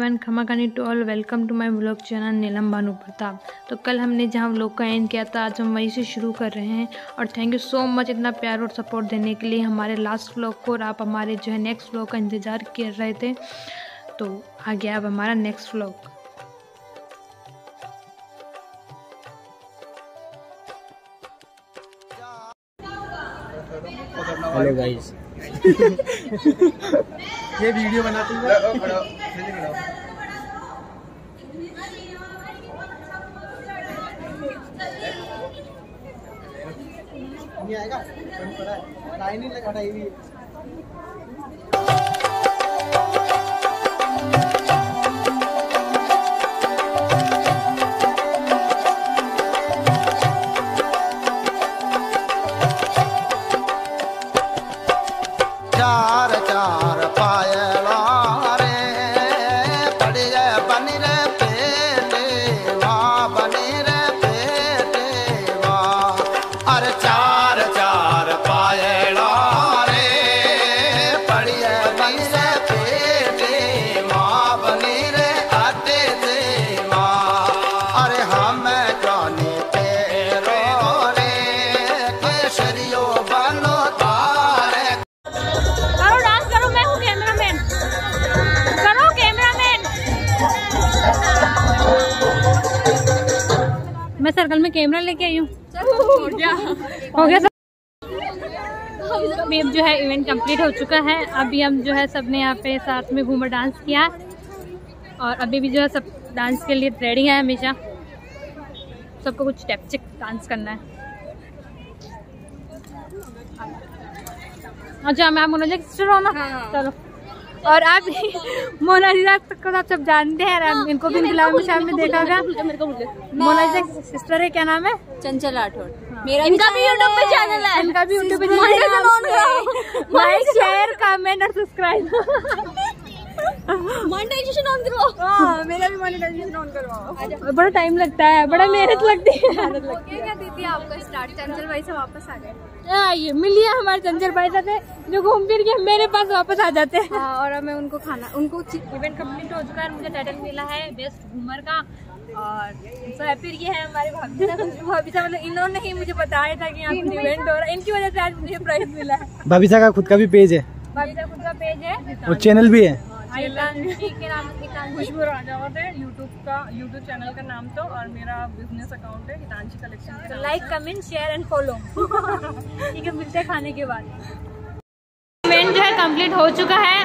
Everyone, खमा खानी to all, welcome to my vlog channel Neelam Bhanu Pratap. तो कल हमने जहां व्लॉग का एंड किया था, आज हम वहीं से शुरू कर रहे हैं। और थैंक यू सो मच इतना प्यार और सपोर्ट देने के लिए हमारे लास्ट व्लॉग को, और आप हमारे जो है नेक्स्ट व्लॉग का इंतज़ार कर रहे थे। तो आ गया अब हमारा नेक्स्ट व्लॉग। Hello guys. ये वीडियो बनाती है। नहीं आएगा, लाइन ही लगा हुई है। चार चार पायला रे पड़ी रे बनी रे पेटे वाह, बनी रे पेटे वाह। अरे चार चार पायला रे पड़ी रे बनी रे पेटे वाह, बनी रे आटे से वाह। अरे हम जाने तेरो रे केसरियो बनो मैं सर्कल में कैमरा लेके आई हूँ। हो गया सब। अभी अब जो है इवेंट कंप्लीट हो चुका है। अभी हम जो है सबने यहाँ पे साथ में घूमर डांस किया, और अभी भी जो है सब डांस के लिए रेडी है। हमेशा सबको कुछ स्टेप डांस करना है। अच्छा, मैं मोनालिसा की सिस्टर हूँ ना। चलो। और आप मोनालिसा को आप सब जानते हैं, इनको भी इनके शाम में देखा होगा। मोनालिसा की सिस्टर है, क्या नाम है? चंचल राठौड़। इनका भी यूट्यूब पे चैनल है। इनका भी यूट्यूब पे चैनल है। लाइक, शेयर, कमेंट और सब्सक्राइब। मोनेटाइजेशन ऑन करवाओ। मेरा भी मोनेटाइजेशन ऑन करवाओ। बड़ा टाइम लगता है, बड़ा मेहनत लगती है। क्या दीदी आपका स्टार्ट चंचल भाई से वापस आ गए। ये मिलिए हमारे चंचल भाई साथ, जो घूम फिर के मेरे पास वापस आ जाते हैं। और हमें उनको खाना, उनको इवेंट कंप्लीट हो चुका है। मुझे टाइटल मिला है बेस्ट घूमर का। और सो हैप्पी ये है हमारे भाभी साहब, मतलब इन्होंने ही मुझे बताया था कि यहाँ पे इवेंट हो रहा है। इनकी वजह से आज मुझे प्राइज मिला है। भाभी साहब का खुद का भी पेज है, भाभी साहब खुद का पेज है और चैनल भी है। के नाम खुशबू राजावत है यूट्यूब चैनल का नाम तो, और मेरा बिजनेस अकाउंट है हितांशी कलेक्शन। तो like, comment, share and follow. ठीक है, मिलते हैं खाने के बाद। इवेंट जो है कंप्लीट हो चुका है।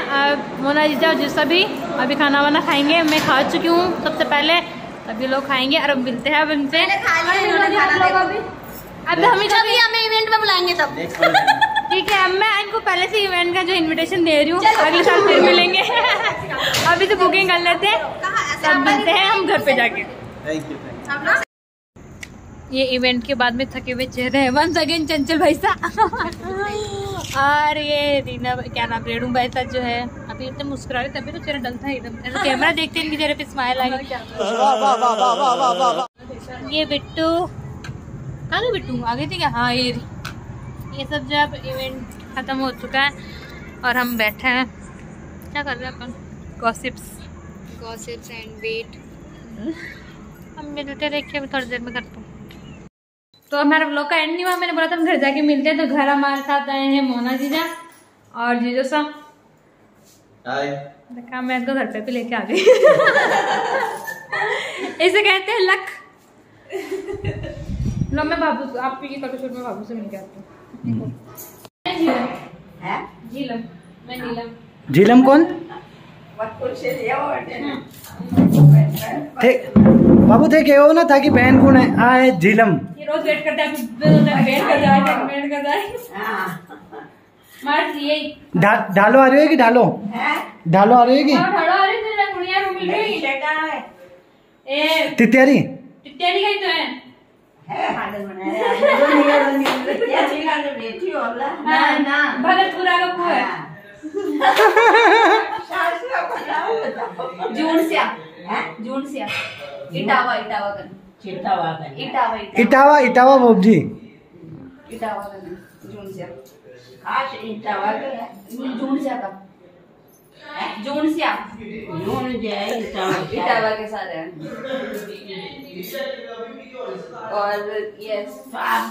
मोनालिसा जो सभी अभी खाना वाना खाएंगे। मैं खा चुकी हूँ सबसे पहले, सभी लोग खाएंगे और अब मिलते हैं। अब इनसे अब हमें इवेंट में बुलाएंगे तब। ठीक है, अब मैं इनको पहले से इवेंट का जो इनविटेशन दे रही हूँ, अगले साल फिर मिलेंगे। अभी तो बुकिंग कर लेते हैं, तब मिलते हैं हम घर पे जाके। ये इवेंट के बाद में थके हुए चेहरे हैं। वंस अगेन चंचल भाई साहब और ये रीना, क्या नाम, रेणु भाई साहब जो है अभी इतने मुस्कुरा रहे, तभी तो चेहरा डलता है एकदम। ऐसा कैमरा देखते हैं इनके चेहरे पे स्माइल आ गई। ये बिट्टू कहाँ गई? बिट्टू आ गई थी क्या? हाँ, ये सब जब इवेंट खत्म हो चुका है और हम बैठे हैं, क्या कर रहे हैं अपन? Gossips and wait. हम मिलते देखिए, अभी थोड़ी देर में करते हैं। तो हमारा व्लॉग का एंड नहीं हुआ। मैंने बोला था हम घर जाके मिलते हैं, तो घर हमारे साथ आए हैं मोना जीजा और जीजो सा। देखा, मैं इनको घर पे भी लेके आ गई। इसे कहते हैं लक। लो, मैं बाबू आप ये फोटोशूट में बाबू से मिलके आती हूँ। झीलम, मैं नीलम। झीलम कौन थे? बाबू थे के हो ना था कि बहन कौन है? आए झीलम। ये रोज वेट करता है, वेट कर जाए। मार यही ढालो आ रही है कि ढालो? ढालो आ रही है कि तित्यारी? तित्यारी का ही तो है। भगतपुरा का कुआ है। जून से इटावा इटावा बोबजी जून से आता। जोन से आप इटावा के सारे हैं और यस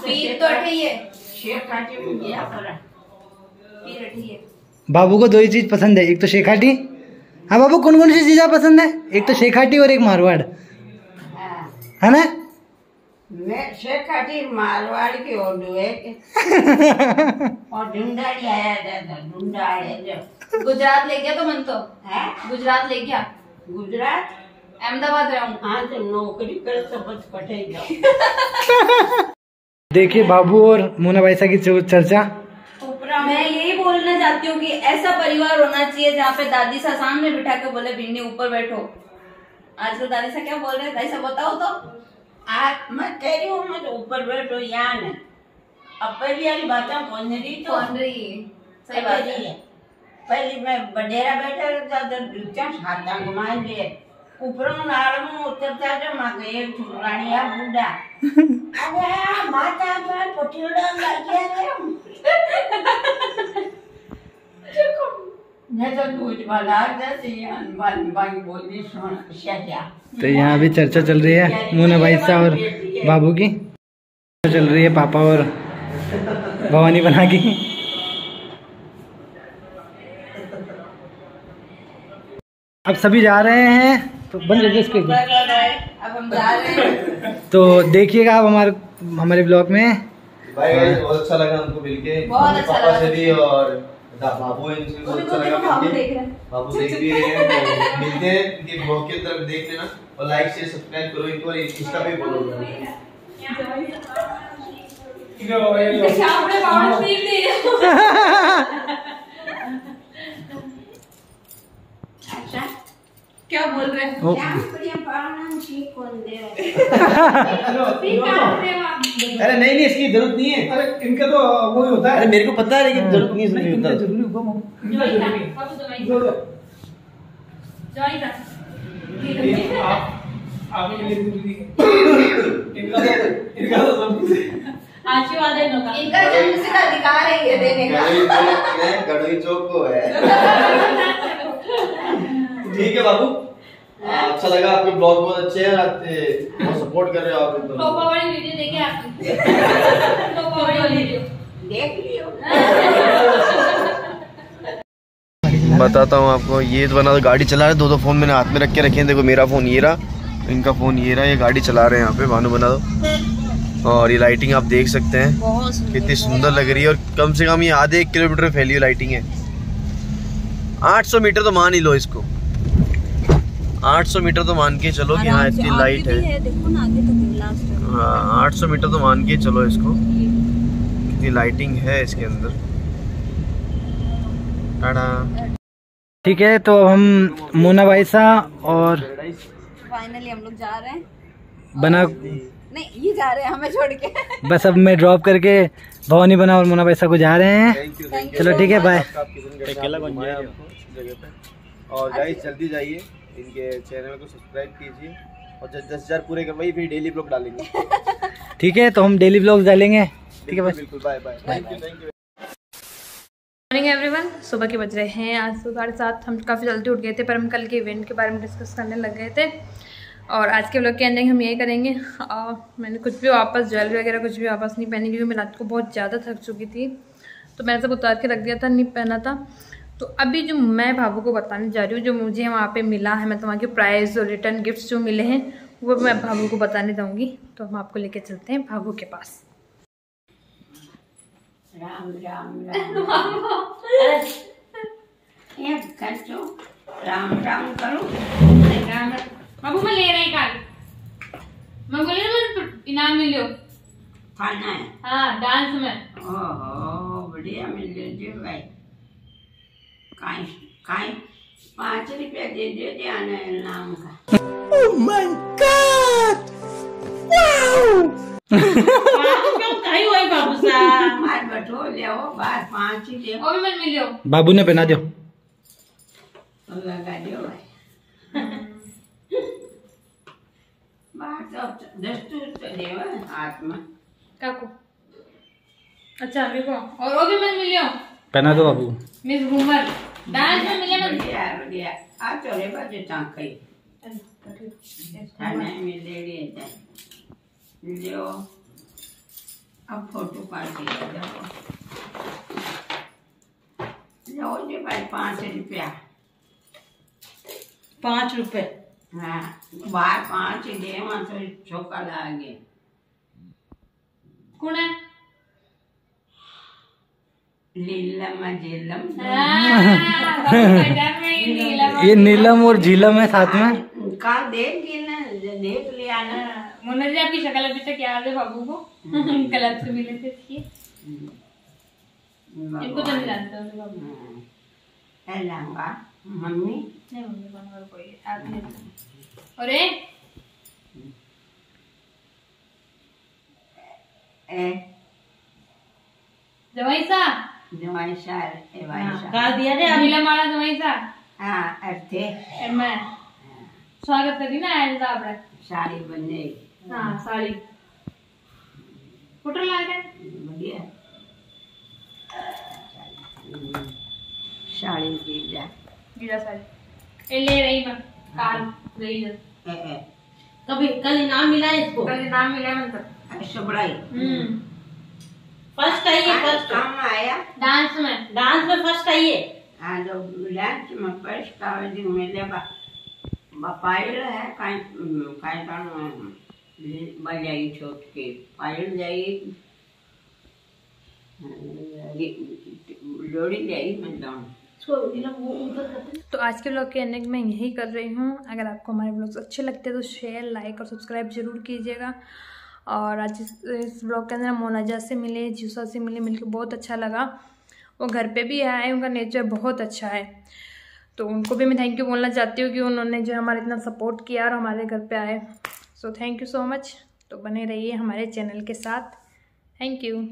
पीर तो है शेख खाटी में गया पड़ा पीर है। बाबू को दो ही चीज पसंद है, एक तो शेखाटी। हाँ बाबू, कौन कौन सी चीजें पसंद है? एक तो शेखाटी और एक मारवाड़, है ना? मैं शेखाटी मारवाड़ की ओडू है और ढूंढाड़ी आया था, ढूंढाड़ी गुजरात ले गया तो मन तो है। गुजरात ले गया, गुजरात अहमदाबाद रहूं। हाँ तो नौकरी कर तो बस पटे जाओ। देखिए बाबू और मोना भाईसा की चर्चा। मैं यही बोलना चाहती हूँ कि ऐसा परिवार होना चाहिए जहाँ पे दादी सा सामने बिठा के बोले भिंडी ऊपर बैठो। आजकल दादी सा क्या बोल रहे हैं, दादी सा बताओ तो। आज मैं कह रही हूँ मैं तो ऊपर बैठो यहाँ न। अब पहली वाली बातें कौन रही तो कौन रही है, सही बात है। पहले मैं बडेरा बैठा रहता था, हाथा घुमा लिए ऊपर नाड़ में उतरता था, माँ गए छुरानिया बूढ़ा अरे माता पर पटियोड़ा लगिया रे मैं तो दूध वाला बोली सुन क्या। तो यहाँ भी चर्चा चल रही है मोना भाईसा और बाबू की। चल रही है पापा और भवानी बना की। अब सभी जा रहे हैं तो बंद करके इसको। अब हम जा रहे हैं। तो देखिएगा आप हमारे ब्लॉग में। भाई बहुत अच्छा लगा हमको मिलके, बहुत अच्छा पापा लगा से भी और बाबू इनसे बहुत अच्छा लगा मिलके। बाबू देख भी रहे हैं, मिलते हैं इनके ब्लॉग की तरफ देख लेना और लाइक शेयर सब्सक्राइब करो इनको और इंस्टा पे फॉलो करो। अच्छा क्या बोल रहे हैं? अरे नहीं इसकी जरूरत नहीं है। अरे इनका तो वही होता है। अरे मेरे को पता है लेकिन जरूरत नहीं है इसकी। जरूरी होगा आशीर्वाद है इनका, जन्म से अधिकार है ये देने का। गढ़ई चौक को है। ठीक है बाबू, अच्छा लगा आपके ब्लॉग बहुत अच्छे हैं, बहुत सपोर्ट कर रहे हो आप। टोपा वाली वीडियो देखिए आपने। टोपा वाली वीडियो देख लियो। बताता हूँ आपको, ये बना गाड़ी चला रहे, दो फोन मैंने हाथ में रख के रखे हैं। देखो मेरा फोन ये रहा, इनका फोन ये रहा, ये गाड़ी चला रहे हैं यहाँ पे भानु बना दो। और ये लाइटिंग आप देख सकते हैं कितनी सुंदर लग रही है और कम से कम ये आधे 1 किलोमीटर फैली हुई लाइटिंग है। 800 मीटर तो मान ही लो इसको, 800 मीटर तो मान के चलो कि हाँ इतनी लाइट है। देखो ना आगे तक लास्ट है। हाँ 800 मीटर तो मान के चलो इसको, कितनी लाइटिंग है इसके अंदर। टाटा। ठीक है तो हम मोना भाईसा और फाइनली हम लोग जा रहे हैं। बना नहीं ये जा रहे हैं हमें छोड़ के। बस अब मैं ड्रॉप करके भवानी बना और मोना भाईसा को जा रहे हैं। चलो ठीक है, बाय। और गाइस जल्दी जाइए इनके चैनल को सब्सक्राइब कीजिए और 10,000 पूरे करवाइए, फिर डेली ब्लॉग डालेंगे। ठीक है तो हम डेली ब्लॉग डालेंगे। ठीक है, बिल्कुल। Bye bye. Thank you. Morning everyone. सुबह के बज रहे हैं आज तो 7:30। हम काफ़ी जल्दी उठ गए थे पर हम कल के इवेंट के बारे में डिस्कस करने लग गए थे और आज के व्लॉग के एंडिंग हम यही करेंगे। मैंने कुछ भी वापस ज्वेलरी वगैरह कुछ भी वापस नहीं पहनी क्योंकि मैं रात को बहुत ज़्यादा थक चुकी थी, तो मैंने सब उतार के रख दिया था, नहीं पहना था। तो अभी जो मैं भाभू को बताने जा रही हूँ जो मुझे वहाँ पे मिला है, मतलब वहाँ के प्राइज़ और रिटर्न गिफ्ट्स जो मिले हैं वो मैं भाभू को बताने जाऊँगी। तो हम आपको लेके चलते हैं भाभू के पास। राम राम राम ये करचो राम राम करो। बाबू मैं ले रही काल, मैं बोली ना मुझे इनाम मिलियो खाना है। हाँ डांस में। ओहो बढ़िया मिल जो भाई। काई काई 5 रुपया दे दे आने नाम का। Oh my God, wow. कहीं हुई बाबू सा मार बटो ले आओ बात 5 ही दे। वो भी मैं मिलियो। बाबू ने पहना दो, लगा दियो भाई। बात तो दस्तूर तो देवा हाथ में काको। अच्छा मेरे को और वो भी मैं मिलियो। पहना दो बाबू। मिस घूमर। डांस में मिले मत बढ़िया बढ़िया आ चले बाजे चांकई थाने में ले लिए लो अब फोटो काट के जाओ लो जी भाई 5 रुपया 5 रुपए हाँ बार 5 दे वहाँ तो चौका लागे कौन है लीलम झीलम ये नीलम और झीलम है साथ में। कल देख लिया ना मुन्ना जी आपकी शक्ल अभी तक याद है बाबू को कल आपसे मिले थे इसलिए इनको तो नहीं जानते होंगे बाबू लहंगा मम्मी नहीं मम्मी कौन और कोई आप नहीं जानते। अरे जवाई सा जवाई साल ए भाई साल गा दिया रे अभी नीलम वाला जवाई सा हाँ अर्थे मैं स्वागत करी ना आयल था आपने साड़ी बने हाँ साड़ी फोटो लगा बढ़िया साड़ी दीजा गिरा साड़ी ए ले रही मैं काल रही है कभी कल इनाम मिला है इसको कल नाम मिला मतलब ऐसा बड़ाई फर्स्ट आई है फर्स्ट काम आया डांस में फर्स्ट आई है हाँ तो लंच में फर्स्ट कावड़ी मिले पायल है काई बजाई छोट के पायल जाई लोड़ी जाई मतलब। तो आज के ब्लॉग के एंडिंग में यही कर रही हूँ। अगर आपको हमारे ब्लॉग्स अच्छे लगते हैं तो शेयर लाइक और सब्सक्राइब जरूर कीजिएगा। और आज इस ब्लॉग के अंदर मोनाजा से मिले, जीसा से मिलकर बहुत अच्छा लगा। वो घर पे भी आए, उनका नेचर बहुत अच्छा है, तो उनको भी मैं थैंक यू बोलना चाहती हूँ कि उन्होंने जो हमारा इतना सपोर्ट किया और हमारे घर पे आए। So thank you so much. तो बने रहिए हमारे चैनल के साथ। Thank you.